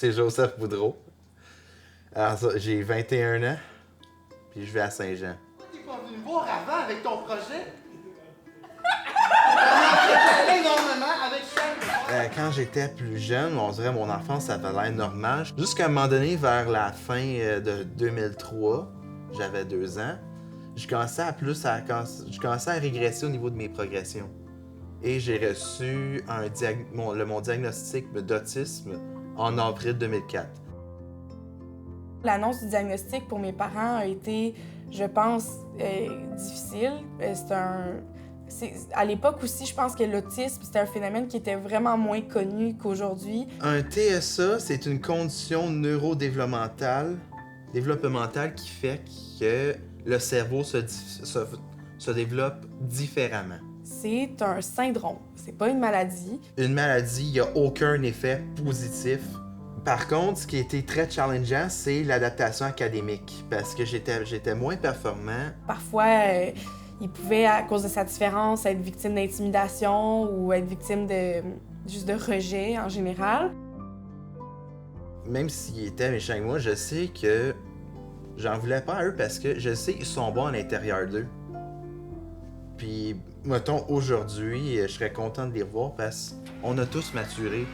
C'est Joseph Boudreau. Alors, j'ai 21 ans, puis je vais à Saint-Jean. T'es pas venu me voir avant avec ton projet? Énormément avec Charles. Quand j'étais plus jeune, on dirait mon enfance, ça avait l'air normal. Jusqu'à un moment donné, vers la fin de 2003, j'avais 2 ans, je commençais à régresser au niveau de mes progressions. Et j'ai reçu mon diagnostic d'autisme en avril 2004. L'annonce du diagnostic pour mes parents a été, je pense, difficile. À l'époque aussi, je pense que l'autisme, c'était un phénomène qui était vraiment moins connu qu'aujourd'hui. Un TSA, c'est une condition neurodéveloppementale qui fait que le cerveau se développe différemment. C'est un syndrome, c'est pas une maladie. Une maladie, il n'y a aucun effet positif. Par contre, ce qui a été très challengeant, c'est l'adaptation académique, parce que j'étais moins performant. Parfois, il pouvait, à cause de sa différence, être victime d'intimidation ou être victime juste de rejet en général. Même s'ils étaient méchants avec moi, je sais que j'en voulais pas à eux parce que je sais qu'ils sont bons à l'intérieur d'eux. Puis, mettons, aujourd'hui, je serais content de les voir parce qu'on a tous maturé.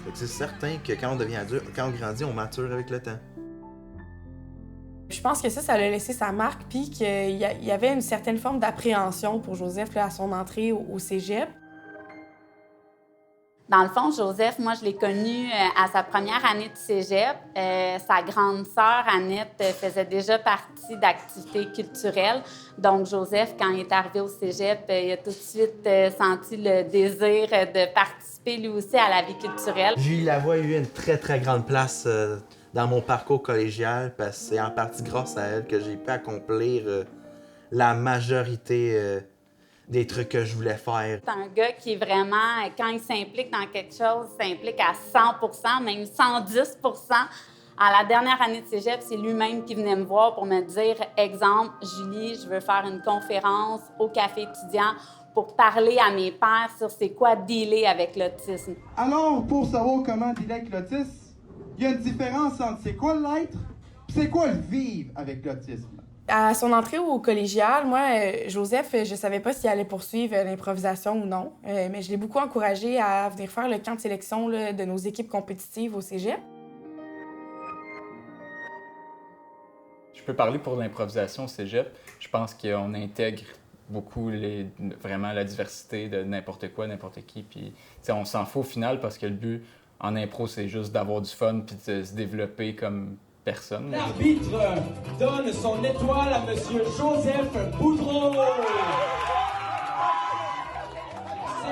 Fait que c'est certain que quand on devient adulte, quand on grandit, on mature avec le temps. Je pense que ça a laissé sa marque, puis qu'il y avait une certaine forme d'appréhension pour Joseph là, à son entrée au cégep. Dans le fond, Joseph, moi, je l'ai connu à sa première année de cégep. Sa grande sœur, Annette, faisait déjà partie d'activités culturelles. Donc, Joseph, quand il est arrivé au cégep, il a tout de suite senti le désir de participer lui aussi à la vie culturelle. Julie Lavoie a eu une très, très grande place dans mon parcours collégial parce que c'est en partie grâce à elle que j'ai pu accomplir la majorité des trucs que je voulais faire. C'est un gars qui est vraiment, quand il s'implique dans quelque chose, il s'implique à 100 même 110 À la dernière année de cégep, c'est lui-même qui venait me voir pour me dire, exemple, Julie, je veux faire une conférence au café étudiant pour parler à mes pairs sur c'est quoi dealer avec l'autisme. Alors, pour savoir comment dealer avec l'autisme, il y a une différence entre c'est quoi l'être et c'est quoi le vivre avec l'autisme. À son entrée au collégial, moi, Joseph, je savais pas s'il allait poursuivre l'improvisation ou non, mais je l'ai beaucoup encouragé à venir faire le camp de sélection là, de nos équipes compétitives au cégep. Je peux parler pour l'improvisation au cégep. Je pense qu'on intègre beaucoup vraiment la diversité de n'importe quoi, n'importe qui. Puis, on s'en fout au final parce que le but en impro, c'est juste d'avoir du fun puis de se développer comme personne. L'arbitre donne son étoile à M. Joseph Boudreau. C'est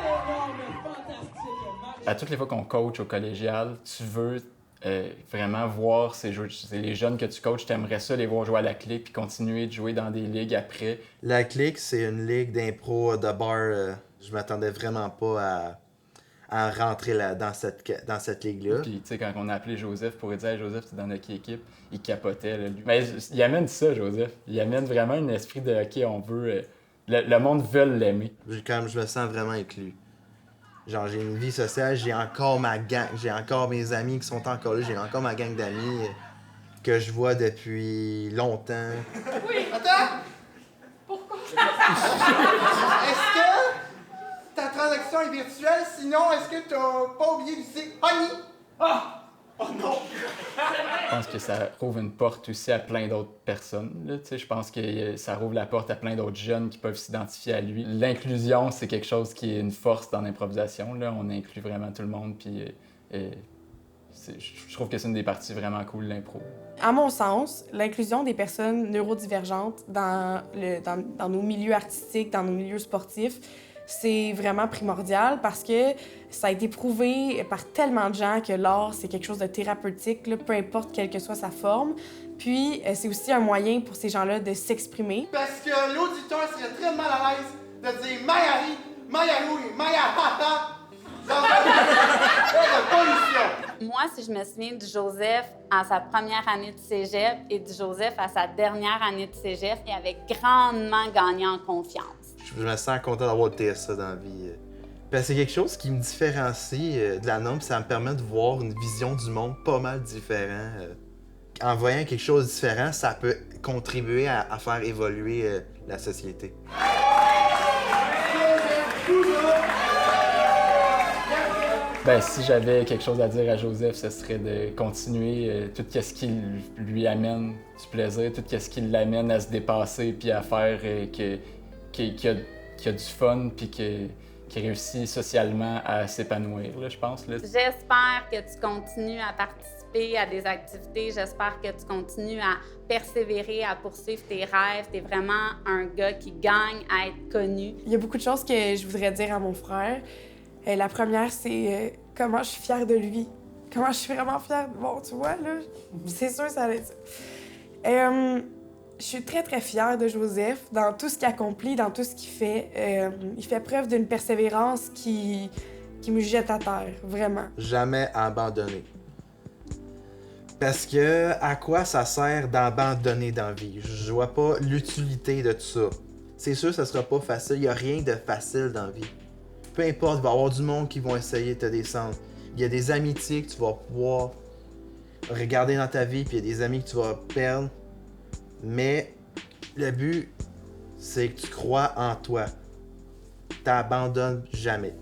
énorme, fantastique. À toutes les fois qu'on coach au collégial, tu veux vraiment voir les jeunes que tu coaches, tu aimerais ça les voir jouer à la clique puis continuer de jouer dans des ligues après. La clique, c'est une ligue d'impro de bar. Je m'attendais vraiment pas à rentrer dans cette ligue-là. Puis, tu sais, quand on a appelé Joseph pour lui dire hey, « Joseph, tu es dans notre équipe », il capotait. Là, lui. Mais il amène ça, Joseph. Il amène vraiment un esprit de « OK, on veut... le monde veut l'aimer ». Je me sens vraiment inclus. Genre, j'ai une vie sociale, j'ai encore ma gang, j'ai encore mes amis qui sont encore là, j'ai encore ma gang d'amis que je vois depuis longtemps. Oui! Attends! Pourquoi? Est-ce que ta transaction est virtuelle? Sinon, est-ce que t'as pas oublié d'utiliser Honey? Ah! Oh non! Je pense que ça ouvre une porte aussi à plein d'autres personnes. Là, je pense que ça ouvre la porte à plein d'autres jeunes qui peuvent s'identifier à lui. L'inclusion, c'est quelque chose qui est une force dans l'improvisation. Là. On inclut vraiment tout le monde. Puis, je trouve que c'est une des parties vraiment cool de l'impro. À mon sens, l'inclusion des personnes neurodivergentes dans nos milieux artistiques, dans nos milieux sportifs, c'est vraiment primordial parce que ça a été prouvé par tellement de gens que l'art, c'est quelque chose de thérapeutique, là, peu importe quelle que soit sa forme. Puis, c'est aussi un moyen pour ces gens-là de s'exprimer. Parce que l'auditeur serait très mal à l'aise de dire Mayari, Mayaroui, Mayahata. Genre de pollution. Moi, si je me souviens de Joseph à sa première année de cégep et de Joseph à sa dernière année de cégep, il avait grandement gagné en confiance. Je me sens content d'avoir le TSA dans la vie. Parce que c'est quelque chose qui me différencie de la norme, ça me permet de voir une vision du monde pas mal différente. En voyant quelque chose de différent, ça peut contribuer à faire évoluer la société. Ben, si j'avais quelque chose à dire à Joseph, ce serait de continuer tout ce qui lui amène du plaisir, tout ce qui l'amène à se dépasser puis à faire qu'il a du fun puis qu'il réussit socialement à s'épanouir, là, je pense. Là. J'espère que tu continues à participer à des activités. J'espère que tu continues à persévérer, à poursuivre tes rêves. Tu es vraiment un gars qui gagne à être connu. Il y a beaucoup de choses que je voudrais dire à mon frère. La première, c'est comment je suis fière de lui. Comment je suis vraiment fière. Bon, tu vois, là, c'est sûr ça allait être ça. Je suis très, très fière de Joseph dans tout ce qu'il accomplit, dans tout ce qu'il fait. Il fait preuve d'une persévérance qui me jette à terre, vraiment. Jamais abandonner. Parce que à quoi ça sert d'abandonner dans la vie? Je vois pas l'utilité de tout ça. C'est sûr que ça sera pas facile. Il y a rien de facile dans la vie. Peu importe, il va y avoir du monde qui vont essayer de te descendre. Il y a des amitiés que tu vas pouvoir regarder dans ta vie, puis il y a des amis que tu vas perdre. Mais le but, c'est que tu crois en toi. T'abandonnes jamais.